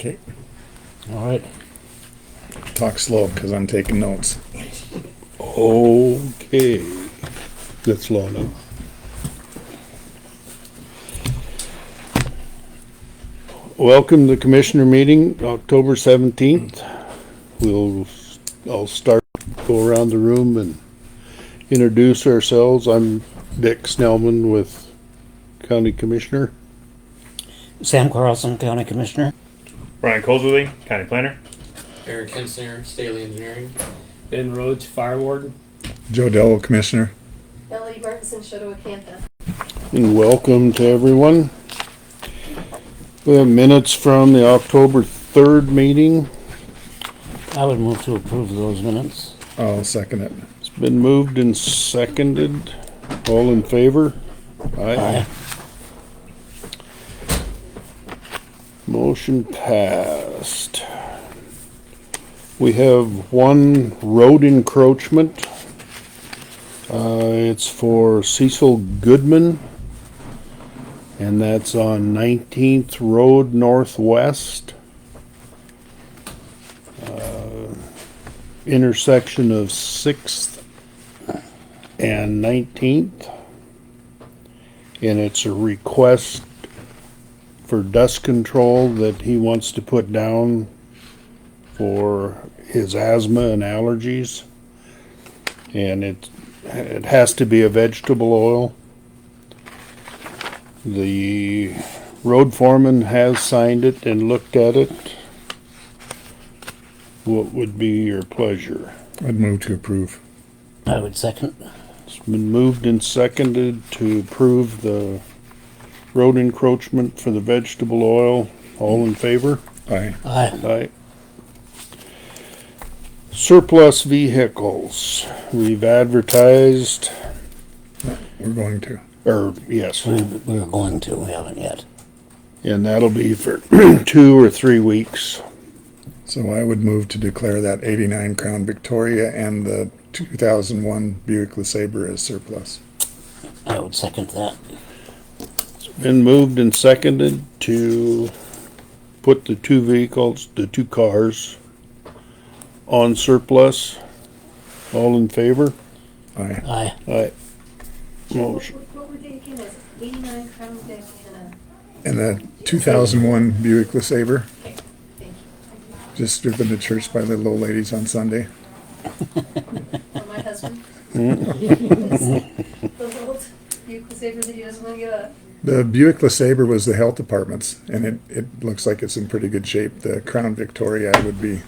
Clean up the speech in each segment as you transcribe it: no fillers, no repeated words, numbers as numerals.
Okay. All right. Talk slow because I'm taking notes. Okay. That's slow enough. Welcome to the Commissioner meeting, October 17th. I'll go around the room and introduce ourselves. I'm Dick Snellman with County Commissioner. Sam Carlson, County Commissioner. Brian Colesworthy, County Planner. Eric Hensinger, Staley Engineering. Ben Rhodes, Fire Warden. Joe Dell, Commissioner. Ellie Martinson, Choteau, Canta. And welcome to everyone. We have minutes from the October 3rd meeting. I would move to approve those minutes. I'll second it. It's been moved and seconded. All in favor? Aye. Motion passed. We have one road encroachment. It's for Cecil Goodman, and that's on 19th Road Northwest. Intersection of 6th and 19th. And it's a request for dust control that he wants to put down for his asthma and allergies. And it has to be a vegetable oil. The road foreman has signed it and looked at it. What would be your pleasure? I'd move to approve. I would second. It's been moved and seconded to approve the road encroachment for the vegetable oil. All in favor? Aye. Aye. Aye. Surplus vehicles. We've advertised, We're going to. yes, We're going to. We haven't yet. and that'll be for 2 or 3 weeks. So I would move to declare that 89 Crown Victoria and the 2001 Buick LeSabre as surplus. I would second that. Been moved and seconded to put the 2 vehicles, the 2 cars, on surplus. All in favor? Aye. Aye. Aye. Motion. What were they again? Was it 89 Crown Vic And and the 2001 Buick LeSabre, thank you. just driven to church by little old ladies on Sunday. For my husband. The little Buick LeSabre that he doesn't want to give up. The Buick LeSabre was the health department's, and it looks like it's in pretty good shape. The Crown Victoria would be,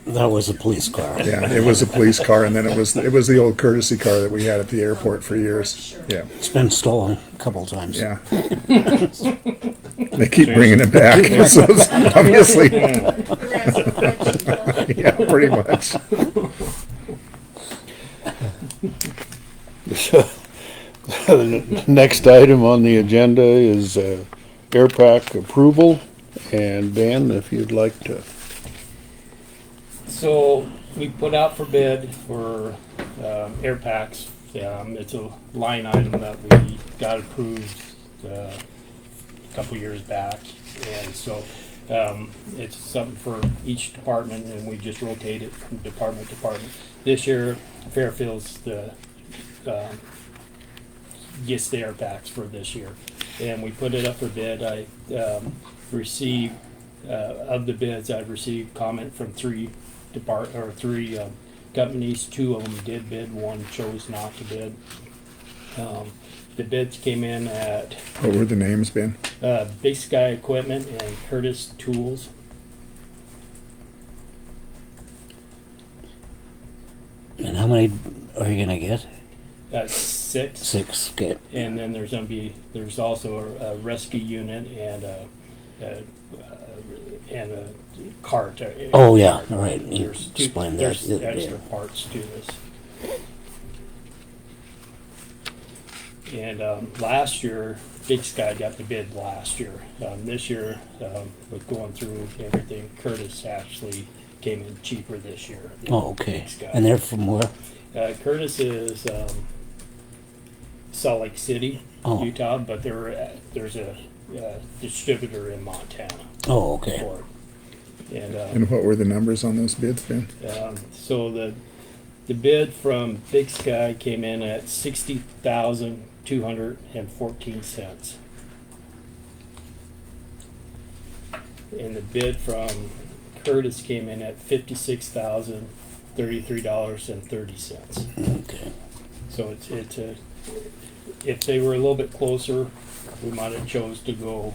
That was a police car. yeah, it was a police car, and then it was the old courtesy car that we had at the airport for years. Yeah, It's been stolen a couple times. yeah. They keep bringing it back, so it's obviously, yeah, pretty much. The next item on the agenda is air pack approval. And Dan, if you'd like to. So we put out for bid for air packs. It's a line item that we got approved a couple years back, and so it's something for each department, and we just rotate it from department to department. This year, Fairfield's gets the air packs for this year, and we put it up for bid. I received of the bids, I've received comment from 3 companies. 2 of them did bid, 1 chose not to bid. The bids came in at What were the names, Ben? Big Sky Equipment and Curtis Tools. And how many are you gonna get? 6. 6. Okay. And then there's also a rescue unit and a cart. Oh yeah, all right. You There's explained that there's the other extra day. parts to this. And last year, Big Sky got the bid last year. This year, with going through everything, Curtis actually came in cheaper this year. than Oh, okay. Big Sky. And they're from where? Curtis is Salt Lake City, Oh. Utah, but there's a distributor in Montana Oh, okay. for it. And And what were the numbers on those bids, Ben? so the bid from Big Sky came in at $60,214. And the bid from Curtis came in at $56,033.30. Okay. So it's a, if they were a little bit closer, we might have chose to go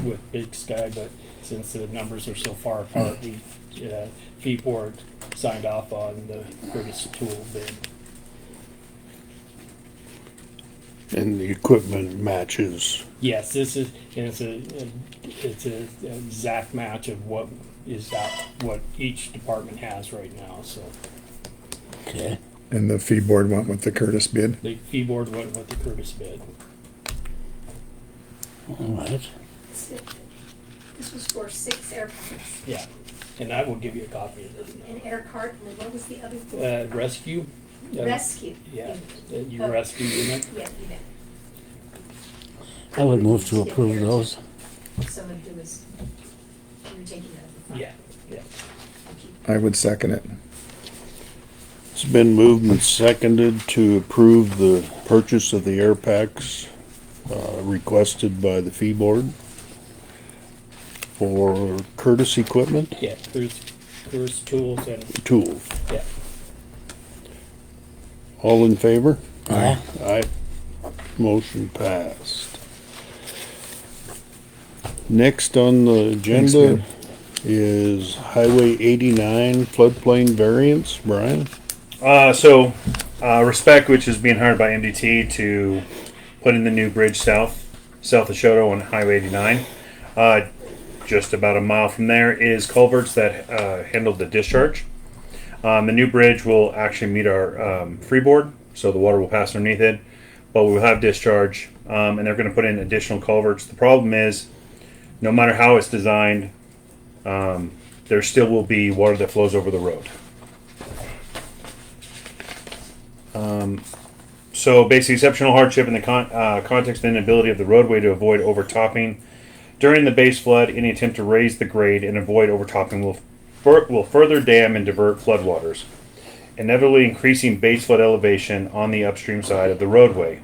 with Big Sky, but since the numbers are so far apart, we fee board signed off on the Curtis Tool bid. And the equipment matches. Yes, this is, and it's a exact match of what each department has right now. So Okay. And the fee board went with the Curtis bid? the fee board went with the Curtis bid. All right. This was for 6 air packs. Yeah, and I will give you a copy of this. An air cart, and then what was the other thing? Rescue. Rescue. Yeah, you rescue unit. Yeah, you bet. I would move to approve those. Someone who was, you were taking that. Yeah, yeah. I would second it. It's been moved and seconded to approve the purchase of the air packs requested by the fee board for Curtis Equipment Yeah, there's tools and, tools. yeah. All in favor? Aye. Aye. Motion passed. Next on the agenda Ben. is Highway 89 floodplain variance. Brian? Respect, which is being hired by MDT to put in the new bridge south of Choteau on Highway 89. Just about a mile from there is culverts that handle the discharge. The new bridge will actually meet our freeboard, so the water will pass underneath it, but we will have discharge, and they're going to put in additional culverts. The problem is, no matter how it's designed, there still will be water that flows over the road. So basically, exceptional hardship in the context and inability of the roadway to avoid overtopping during the base flood. Any attempt to raise the grade and avoid overtopping will further dam and divert floodwaters, inevitably increasing base flood elevation on the upstream side of the roadway.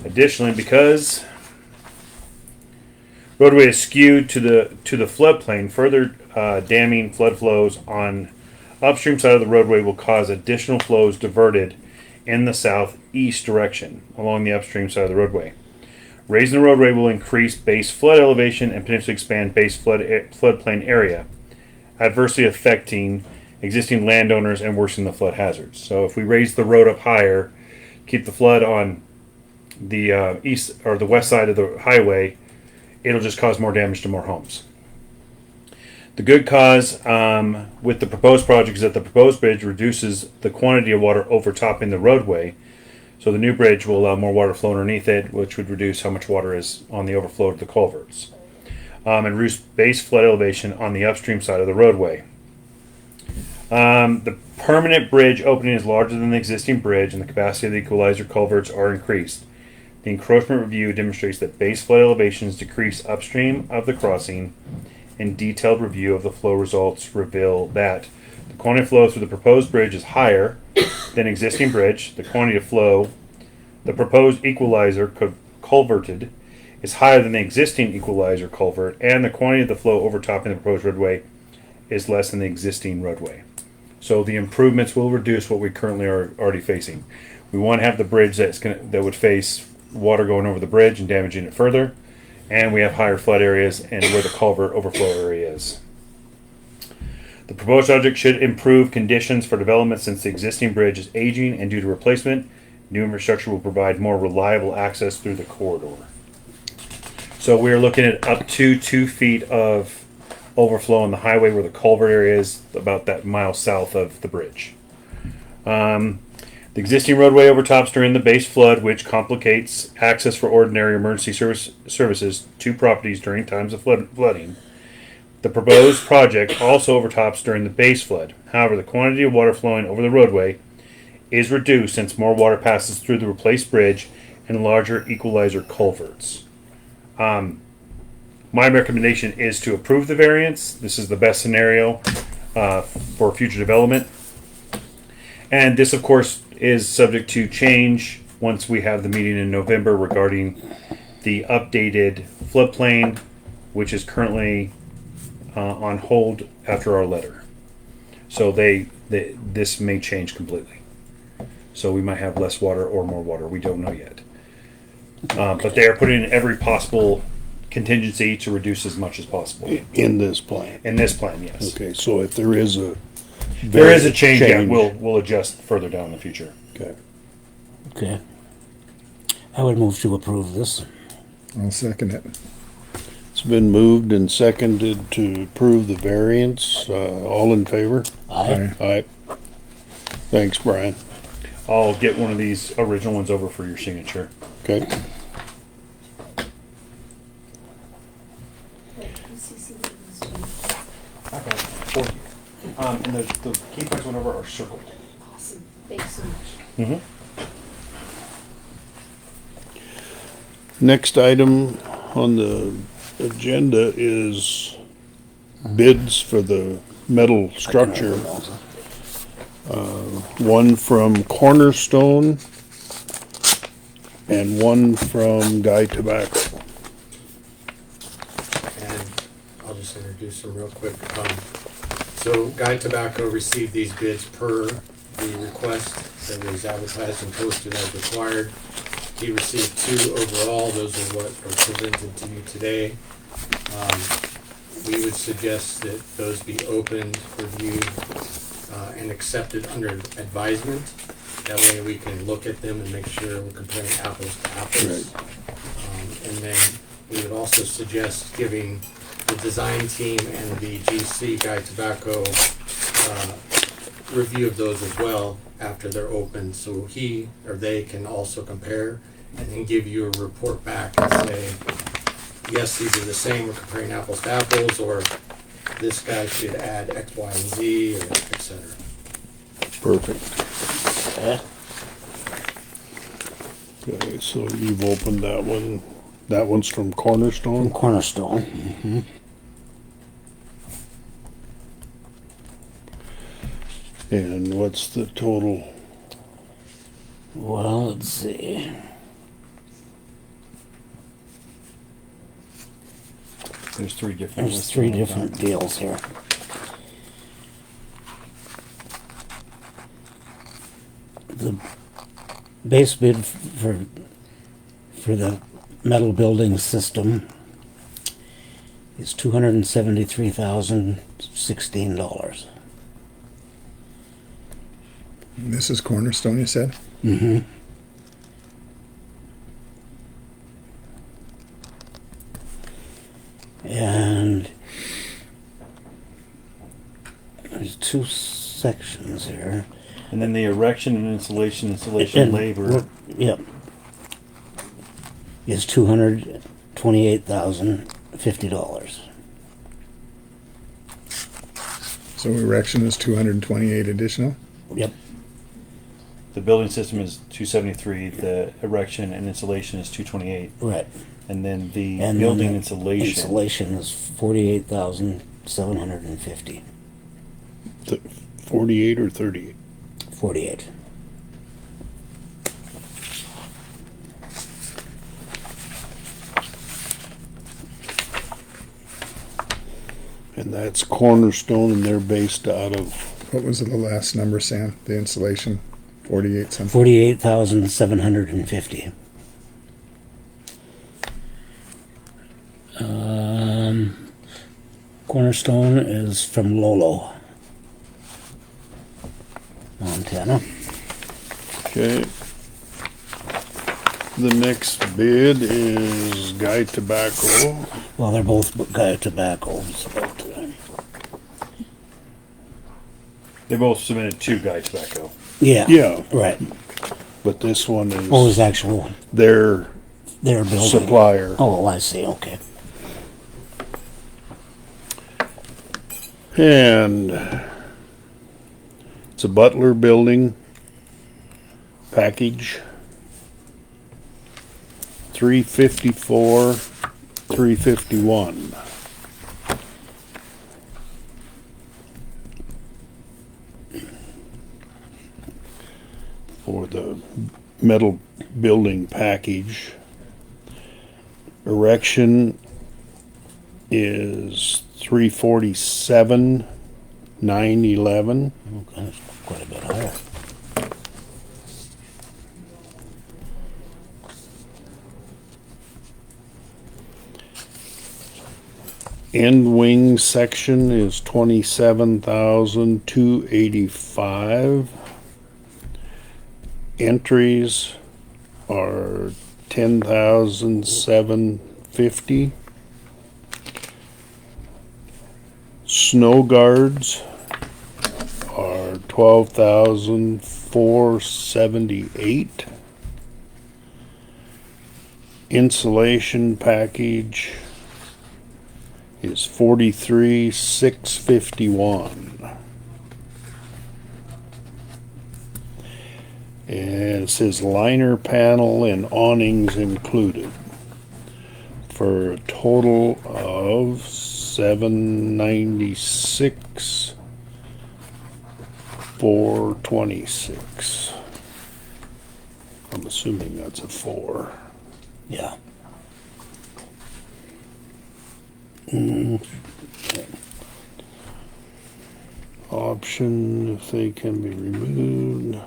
Additionally, because roadway is skewed to the floodplain, further damming flood flows on upstream side of the roadway will cause additional flows diverted in the southeast direction along the upstream side of the roadway. Raising the roadway will increase base flood elevation and potentially expand base floodplain area, adversely affecting existing landowners and worsening the flood hazards. So if we raise the road up higher, keep the flood on the east or the west side of the highway, it'll just cause more damage to more homes. The good cause with the proposed project is that the proposed bridge reduces the quantity of water overtopping the roadway. So the new bridge will allow more water to flow underneath it, which would reduce how much water is on the overflow of the culverts. And reduce base flood elevation on the upstream side of the roadway. The permanent bridge opening is larger than the existing bridge, and the capacity of the equalizer culverts are increased. The encroachment review demonstrates that base flood elevations decrease upstream of the crossing, and detailed review of the flow results reveal that the quantity of flow through the proposed bridge is higher than existing bridge. The quantity of flow, the proposed equalizer culverted, is higher than the existing equalizer culvert, and the quantity of the flow overtopping the proposed roadway is less than the existing roadway. So the improvements will reduce what we currently are already facing. We want to have the bridge that would face water going over the bridge and damaging it further, and we have higher flood areas and where the culvert overflow area is. The proposed project should improve conditions for development since the existing bridge is aging, and due to replacement, new infrastructure will provide more reliable access through the corridor. So we're looking at up to 2 feet of overflow on the highway where the culvert area is, about that mile south of the bridge. The existing roadway overtops during the base flood, which complicates access for ordinary emergency services to properties during times of flooding. The proposed project also overtops during the base flood. However, the quantity of water flowing over the roadway is reduced since more water passes through the replaced bridge and larger equalizer culverts. My recommendation is to approve the variance. This is the best scenario for future development. And this, of course, is subject to change once we have the meeting in November regarding the updated floodplain, which is currently on hold after our letter. So this may change completely. So we might have less water or more water. We don't know yet. But they are putting in every possible contingency to reduce as much as possible. In this plan. In this plan, yes. Okay, so if there is a Change. Yeah, we'll adjust further down in the future. Okay. Okay. I would move to approve this. I'll second it. It's been moved and seconded to approve the variance. All in favor? Aye. Aye. Thanks, Brian. I'll get one of these original ones over for your signature. Okay. Okay, for you. And the key points went over are circled. Awesome. Thanks so much. Mm-hmm. Next item on the agenda is bids for the metal structure. One from Cornerstone and one from Guy Tobacco. And I'll just introduce them real quick. So Guy Tobacco received these bids per the request that was advertised and posted as required. He received 2 overall. Those are what are presented to you today. We would suggest that those be opened, reviewed, and accepted under advisement. That way we can look at them and make sure we're comparing apples to apples. And then we would also suggest giving the design team and the GC Guy Tobacco review of those as well after they're open, so he or they can also compare and then give you a report back and say, yes, these are the same, we're comparing apples to apples, or this guy should add X, Y, and Z, or et cetera. Perfect. Okay. Okay, so you've opened that one. That one's from Cornerstone. Cornerstone. Mm-hmm. And what's the total? Well, let's see. There's 3 different. There's 3 different deals here. The base bid for the metal building system is $273,016. This is Cornerstone, you said? Mm-hmm. And there's 2 sections here. And then the erection and installation labor. Yep. Is $228,050. So erection is 228 additional? Yep. The building system is 273. The erection and installation is 228. Right. And then the And building then the insulation. Installation is $48,750. 48 or 38? 48. And that's Cornerstone, and they're based out of, What was the last number, Sam? The installation? 48 something? 48,750. Cornerstone is from Lolo, Montana. okay. The next bid is Guy Tobacco. Well, they're both Guy Tobaccos. But, They both submitted to Guy Tobacco. yeah. Yeah, Right. but this one Oh, is is actual their their building. supplier. Oh, I see. Okay. And it's a Butler building package. $354 $351. For the metal building package. Erection is $347,911. Okay, that's quite a bit higher. End wing section is $27,285. Entries are $10,750. Snow guards are $12,478. Insulation package is $43,651. And it says liner panel and awnings included for a total of $796,426. I'm assuming that's a 4. Yeah. Option if they can be removed.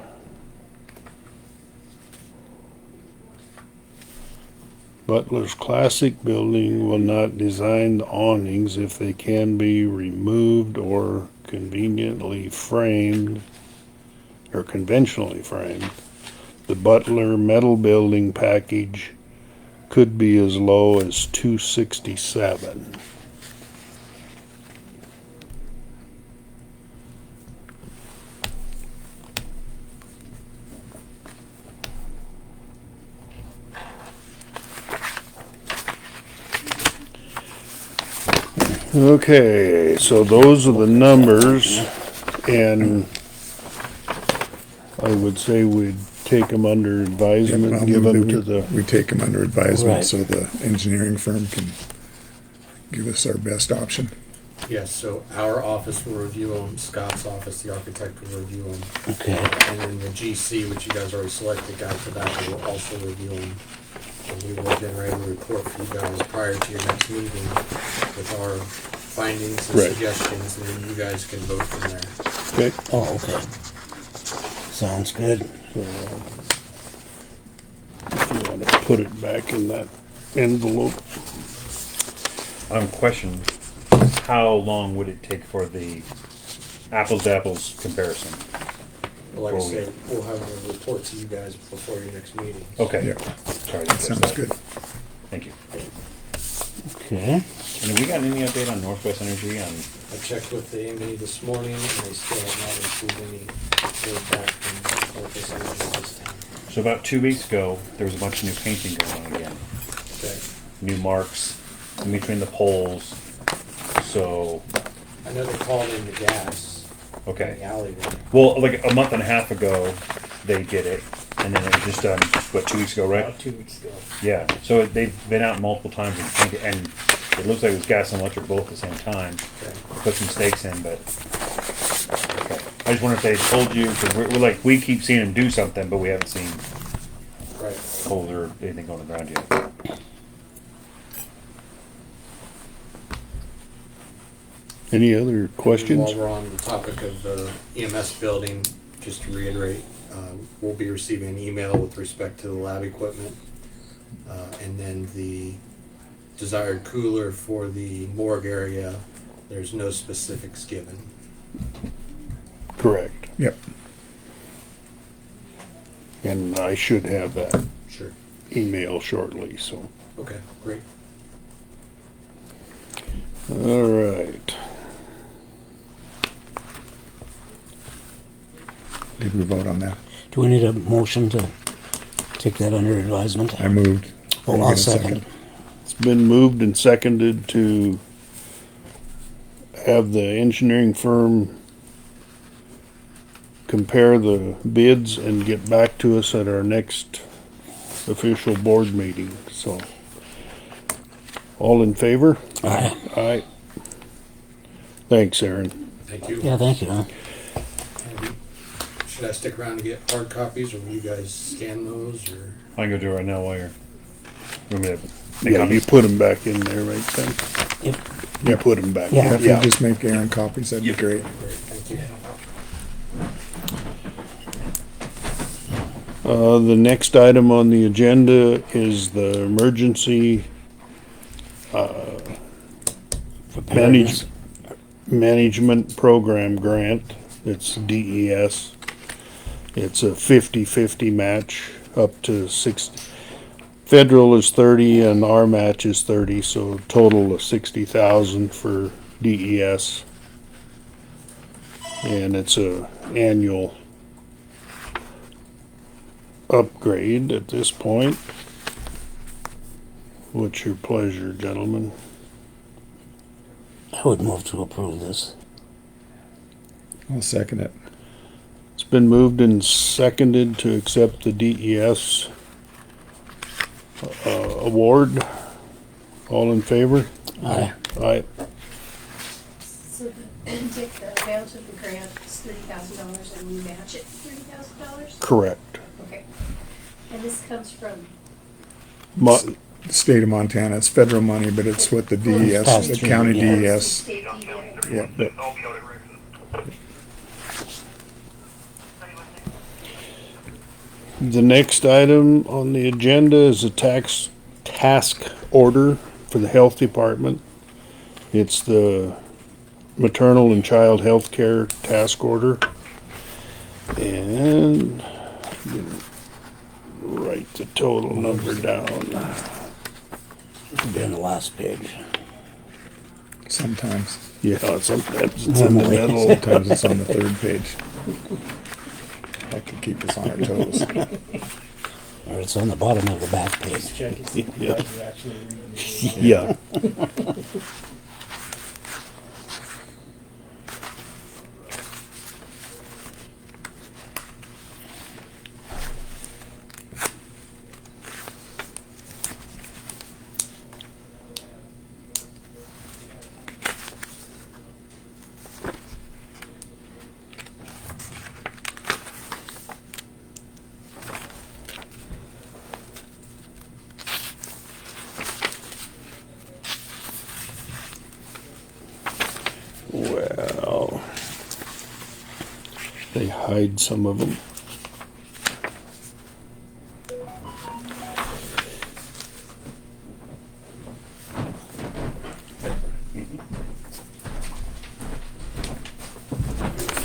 Butler's Classic Building will not design the awnings if they can be removed or conveniently framed or conventionally framed. The Butler Metal Building package could be as low as $267. Okay, so those are the numbers, and I would say we'd take them under advisement, I'll give move them that to the, we take them under advisement Right. so the engineering firm can give us our best option. Yes, so our office will review them, Scott's office, the architect will review them, Okay. and then the GC, which you guys already selected, guy for that, will also review them. And we will generate a report for you guys prior to your next meeting with our findings and Right. suggestions, and then you guys can vote from there. okay, Oh, okay. Sounds good. so if you want to put it back in that envelope. Question, how long would it take for the apples to apples comparison? But like I Before we- said, we'll have a report to you guys before your next meeting. Okay. Yeah, Sorry, I didn't catch sounds that. good. Thank you. Okay. And have we gotten any update on Northwest Energy on, I checked with the M&E this morning, and they still have not received any word back from Northwest Energy this time. so about 2 weeks ago, there was a bunch of new painting going on again. Okay. New marks in between the poles. So, I know they called in the gas in okay. the alley there. Well, like a month and a half ago, they did it, and then it was just done, what, 2 weeks ago, right? About 2 weeks ago. Yeah, so they've been out multiple times and painted, and it looks like it was gas and electric both at the same time. Okay. Put some stakes in, but, okay. I just wonder if they told you, because we're like, we keep seeing them do something, but we haven't seen Right. poles or anything on the ground yet. Any other questions? While we're on the topic of the EMS building, just to reiterate, we'll be receiving an email with respect to the lab equipment. And then the desired cooler for the morgue area, there's no specifics given. Correct. Yep. And I should have that Sure. email shortly, so. Okay, great. All right. Did we vote on that? Do we need a motion to take that under advisement? I moved. Oh, Can I I'll get a second. It's been moved and seconded to have the engineering firm compare the bids and get back to us at our next official board meeting, so. All in favor? Aye. Aye. Thanks, Aaron. Thank you. Yeah, thank you. And should I stick around to get hard copies, or will you guys scan those, or? I can go do it right now while you're. Want me to make Yeah, copies? you put them back in there, right, Sam? Yep. You put them back. Yeah. If you just make Aaron copies, that'd be great. Great, thank you. The next item on the agenda is the emergency Preparedness. management program grant. It's DES. It's a 50-50 match up to 60. Federal is 30 and our match is 30, so total of 60,000 for DES. And it's a annual upgrade at this point. What's your pleasure, gentlemen? I would move to approve this. I'll second it. It's been moved and seconded to accept the DES award. All in favor? Aye. Aye. So Dick, the amount of the grant is $30,000 and we match it $30,000? Correct. Okay. And this comes from, Mo- The state of Montana, it's federal money, but it's what the DES, Passed the through, county yeah. DES. state DES. Yeah. The next item on the agenda is a task order for the health department. It's the maternal and child health care task order. And write the total number down. It'll be on the last page. Sometimes. Yeah, sometimes it's in the Normally. middle. Sometimes it's on the third page. That could keep us on our toes. Or it's on the bottom of the back page. Check and see if you guys are actually reading it. Yeah. Well, they hide some of them.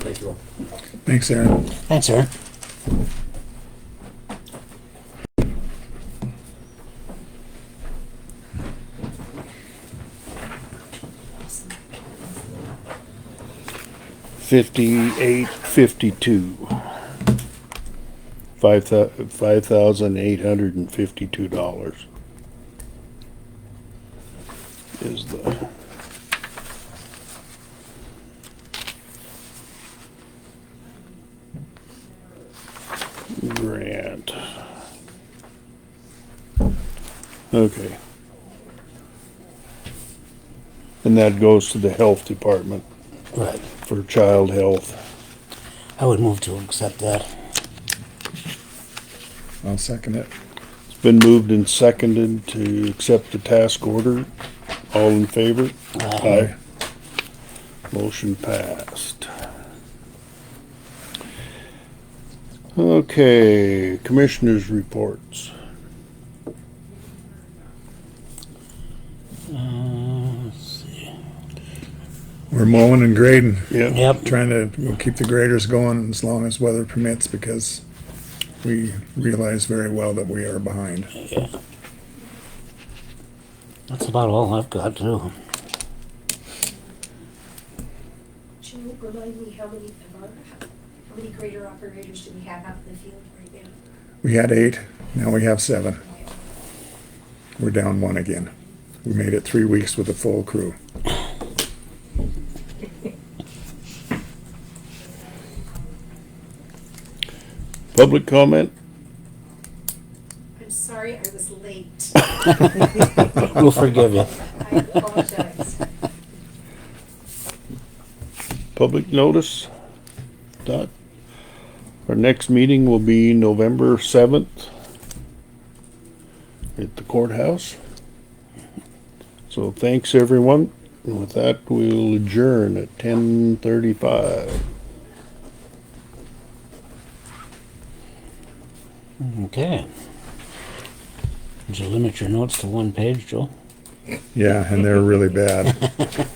Thank you all. Thanks, Aaron. Thanks, Aaron. $58.52. $5,852 is the grant. Okay. And that goes to the health department Right. for child health. I would move to accept that. I'll second it. It's been moved and seconded to accept the task order. All in favor? Aye. Motion passed. Okay, commissioners' reports. Let's see. We're mowing and grading. Yep. Trying to we'll keep the graders going as long as weather permits because we realize very well that we are behind. Yeah. That's about all I've got too. Joe, remind me how many grader operators do we have out in the field right now? We had 8, now we have 7. We're down 1 again. We made it 3 weeks with a full crew. Public comment? I'm sorry I was late. We'll forgive you. I apologize. Public notice. Dot. Our next meeting will be November 7th at the courthouse. So thanks, everyone. And with that, we'll adjourn at 10:35. Okay. Did you limit your notes to one page, Joe? Yeah, and they're really bad.